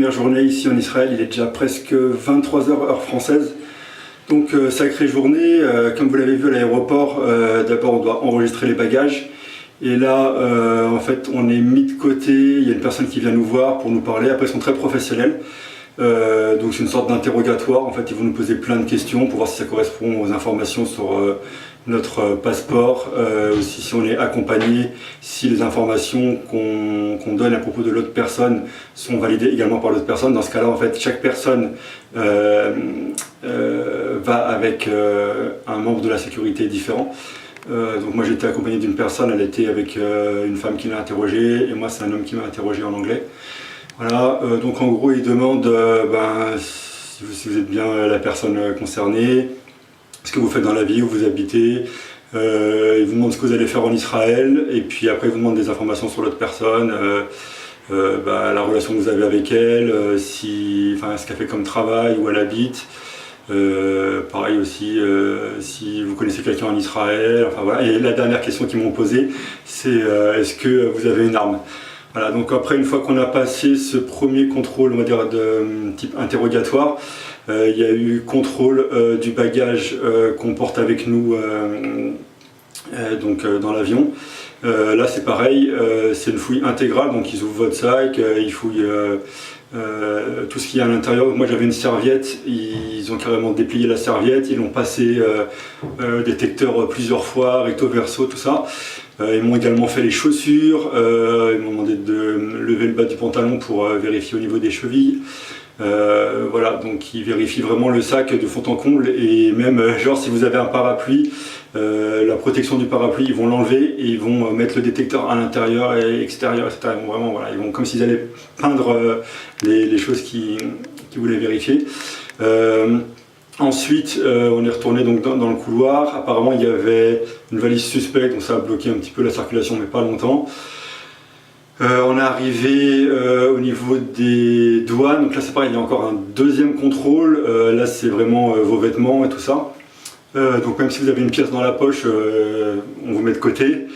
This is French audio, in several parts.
première journée ici en Israël, il est déjà presque 23 heures heure française. Donc sacrée journée, comme vous l'avez vu à l'aéroport, d'abord on doit enregistrer les bagages. Et là, en fait, on est mis de côté, il y a une personne qui vient nous voir pour nous parler, après ils sont très professionnels. Donc c'est une sorte d'interrogatoire, en fait ils vont nous poser plein de questions pour voir si ça correspond aux informations sur notre passeport, aussi si on est accompagné, si les informations qu'on donne à propos de l'autre personne sont validées également par l'autre personne. Dans ce cas-là, en fait, chaque personne va avec un membre de la sécurité différent. Donc moi j'étais accompagné d'une personne, elle était avec une femme qui l'a interrogée, et moi c'est un homme qui m'a interrogé en anglais. Voilà, donc en gros, il demande si vous êtes bien la personne concernée, ce que vous faites dans la vie, où vous habitez, il vous demande ce que vous allez faire en Israël, et puis après il vous demande des informations sur l'autre personne, la relation que vous avez avec elle, ce qu'elle fait comme travail, où elle habite. Pareil aussi, si vous connaissez quelqu'un en Israël, enfin voilà. Et la dernière question qu'ils m'ont posée, c'est est-ce que vous avez une arme? Voilà, donc après, une fois qu'on a passé ce premier contrôle, on va dire de type interrogatoire, il y a eu contrôle du bagage qu'on porte avec nous dans l'avion. Là c'est pareil, c'est une fouille intégrale, donc ils ouvrent votre sac, ils fouillent tout ce qu'il y a à l'intérieur. Moi j'avais une serviette, ils ont carrément déplié la serviette, ils l'ont passé détecteur plusieurs fois, recto verso, tout ça. Ils m'ont également fait les chaussures, ils m'ont demandé de lever le bas du pantalon pour vérifier au niveau des chevilles. Voilà, donc ils vérifient vraiment le sac de fond en comble, et même genre si vous avez un parapluie, la protection du parapluie, ils vont l'enlever et ils vont mettre le détecteur à l'intérieur et extérieur, etc. Ils vont vraiment, voilà, ils vont comme s'ils allaient peindre les choses qu'ils voulaient vérifier. Ensuite, on est retourné donc dans le couloir. Apparemment, il y avait une valise suspecte, donc ça a bloqué un petit peu la circulation, mais pas longtemps. On est arrivé au niveau des douanes, donc là c'est pareil, il y a encore un deuxième contrôle. Là c'est vraiment vos vêtements et tout ça. Donc même si vous avez une pièce dans la poche, on vous met de côté.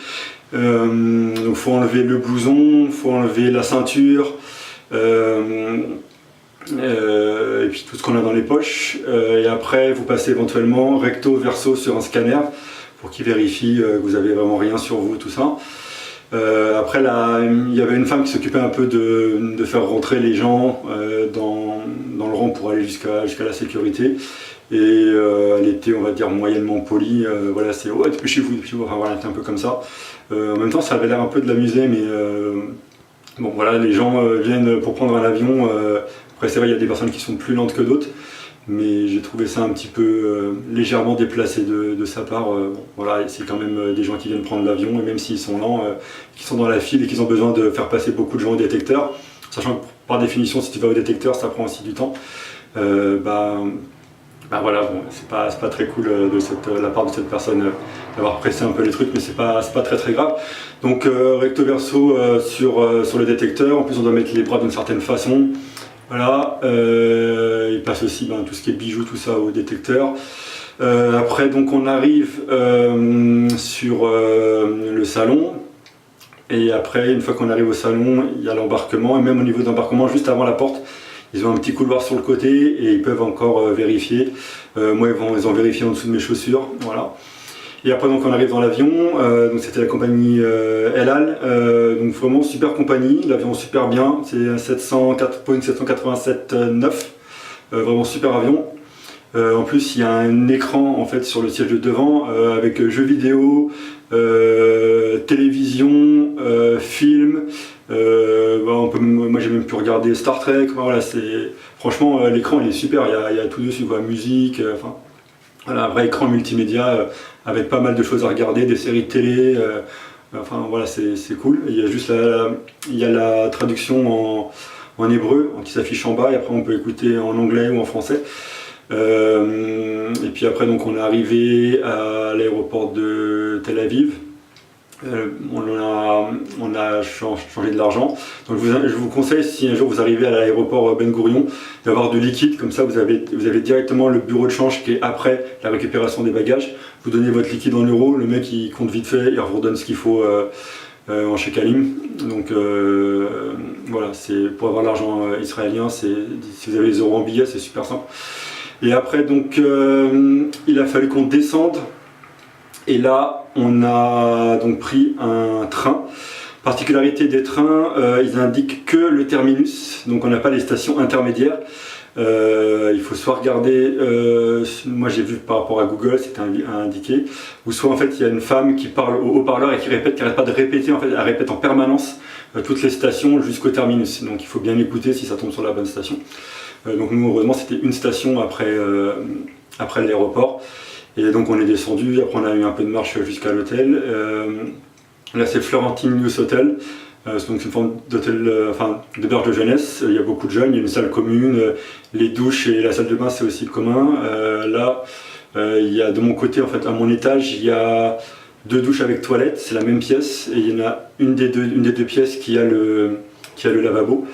Donc il faut enlever le blouson, il faut enlever la ceinture. Et puis tout ce qu'on a dans les poches, et après vous passez éventuellement recto verso sur un scanner pour qu'il vérifie que vous avez vraiment rien sur vous, tout ça. Après là, il y avait une femme qui s'occupait un peu de faire rentrer les gens dans le rang pour aller jusqu'à la sécurité, et elle était, on va dire, moyennement polie. Voilà, c'est ouais, dépêchez-vous, enfin voilà, elle était un peu comme ça. En même temps ça avait l'air un peu de l'amuser, mais bon voilà, les gens viennent pour prendre un avion. Après c'est vrai, il y a des personnes qui sont plus lentes que d'autres, mais j'ai trouvé ça un petit peu légèrement déplacé de sa part. Voilà, c'est quand même des gens qui viennent prendre l'avion, et même s'ils sont lents, qui sont dans la file et qu'ils ont besoin de faire passer beaucoup de gens au détecteur, sachant que par définition si tu vas au détecteur ça prend aussi du temps. Voilà, bon, c'est pas très cool de la part de cette personne d'avoir pressé un peu les trucs, mais c'est pas très grave. Donc recto verso sur le détecteur. En plus on doit mettre les bras d'une certaine façon. Voilà, il passe aussi tout ce qui est bijoux, tout ça au détecteur. Après donc on arrive sur le salon, et après une fois qu'on arrive au salon, il y a l'embarquement, et même au niveau de l'embarquement, juste avant la porte, ils ont un petit couloir sur le côté et ils peuvent encore vérifier. Moi ils ont vérifié en dessous de mes chaussures, voilà. Et après donc on arrive dans l'avion, donc c'était la compagnie El Al, donc vraiment super compagnie, l'avion super bien, c'est un Boeing 787-9, vraiment super avion. En plus il y a un écran en fait sur le siège de devant avec jeux vidéo, télévision, film. Moi j'ai même pu regarder Star Trek. Voilà, franchement l'écran il est super, il y a tout dessus, quoi, musique, voilà, un vrai écran multimédia avec pas mal de choses à regarder, des séries de télé, enfin voilà, c'est cool. Il y a juste la traduction en hébreu qui s'affiche en bas, et après on peut écouter en anglais ou en français. Et puis après donc on est arrivé à l'aéroport de Tel Aviv. On a changé de l'argent. Donc je vous conseille, si un jour vous arrivez à l'aéroport Ben Gurion, d'avoir du liquide, comme ça vous avez directement le bureau de change qui est après la récupération des bagages. Vous donnez votre liquide en euros, le mec il compte vite fait, il vous redonne ce qu'il faut en shekalim. Donc voilà, c'est pour avoir l'argent israélien, si vous avez les euros en billets, c'est super simple. Et après, donc, il a fallu qu'on descende. Et là, on a donc pris un train. Particularité des trains, ils indiquent que le terminus, donc on n'a pas les stations intermédiaires. Il faut soit regarder, moi j'ai vu par rapport à Google, c'était indiqué, ou soit en fait il y a une femme qui parle au haut-parleur et qui n'arrête pas de répéter, en fait, elle répète en permanence toutes les stations jusqu'au terminus. Donc il faut bien écouter si ça tombe sur la bonne station. Donc nous, heureusement, c'était une station après l'aéroport. Et donc on est descendu, après on a eu un peu de marche jusqu'à l'hôtel. Là c'est Florentine News Hotel. Donc c'est une forme d'hôtel, d'auberge de jeunesse. Il y a beaucoup de jeunes, il y a une salle commune, les douches et la salle de bain c'est aussi commun. Là, il y a de mon côté, en fait, à mon étage, il y a 2 douches avec toilettes, c'est la même pièce, et il y en a une des deux pièces qui a le lavabo.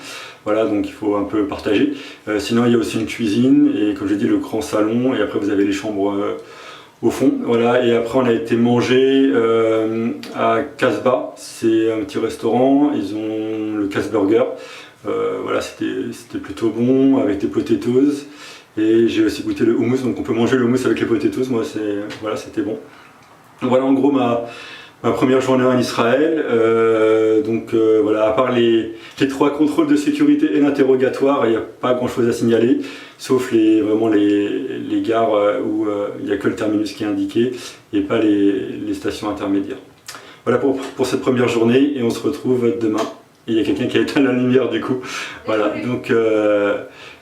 Voilà, donc il faut un peu partager. Sinon, il y a aussi une cuisine, et comme j'ai dit, le grand salon, et après vous avez les chambres au fond. Voilà, et après on a été manger à Casbah, c'est un petit restaurant, ils ont le Casburger. Voilà, c'était plutôt bon, avec des potatoes. Et j'ai aussi goûté le hummus, donc on peut manger le hummus avec les potatoes, moi voilà, c'était bon. Voilà en gros ma première journée en Israël. Voilà, à part les 3 contrôles de sécurité et l'interrogatoire, il n'y a pas grand chose à signaler, sauf vraiment les gares où il n'y a que le terminus qui est indiqué et pas les stations intermédiaires. Voilà pour cette première journée, et on se retrouve demain. Et il y a quelqu'un qui a éteint la lumière du coup. Voilà, donc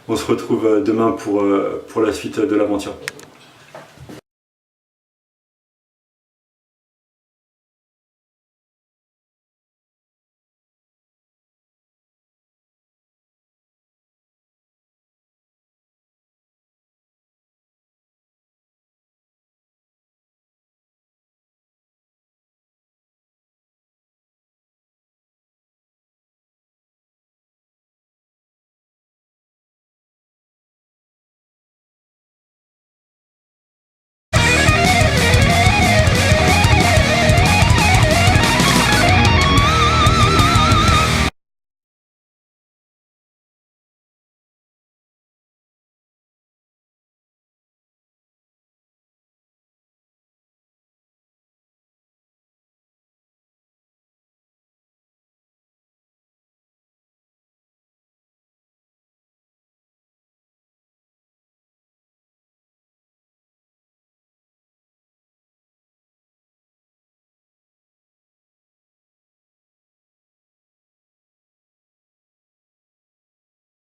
on se retrouve demain pour la suite de l'aventure.